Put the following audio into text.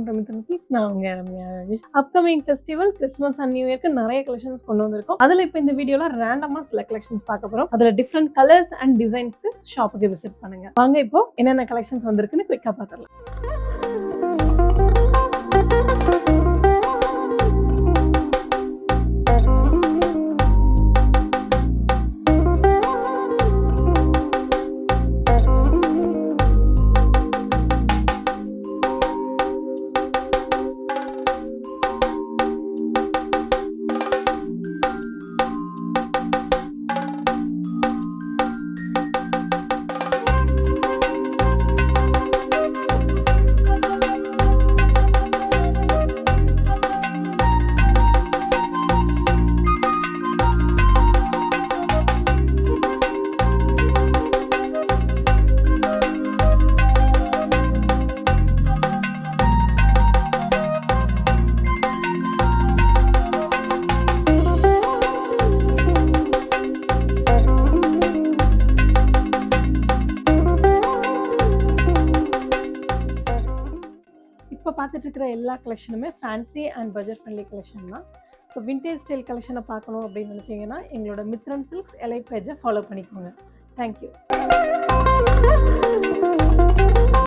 From Mithran silks. நான் உங்க Ramya Rajesh. Upcoming festival Christmas and new இயர்க்கு நிறைய கலெக்ஷன்ஸ் கொண்டு வந்திருக்கோம். அதுல இப்போ இந்த வீடியோல ரேண்டமா சில கலெக்ஷன்ஸ் பார்க்க போறோம். அதுல டிஃப்ரெண்ட் கலர்ஸ் அண்ட் டிசைன்ஸ்க்கு ஷாப்புக்கு விசிட் பண்ணுங்க. வாங்க இப்போ என்னென்ன கலெக்ஷன்ஸ் வந்திருக்குன்னு குயிக்கா பார்த்துடலாம். இப்போ பார்த்துட்டு இருக்கிற எல்லா கலெக்ஷனுமே fancy and budget friendly collection தான். ஸோ விண்டேஜ் ஸ்டைல் கலெக்ஷனை பார்க்கணும் அப்படின்னு நினச்சிங்கன்னா எங்களோட மித்ரன் சில்க்ஸ் எலை பேஜை ஃபாலோ பண்ணிக்கோங்க. தேங்க்யூ.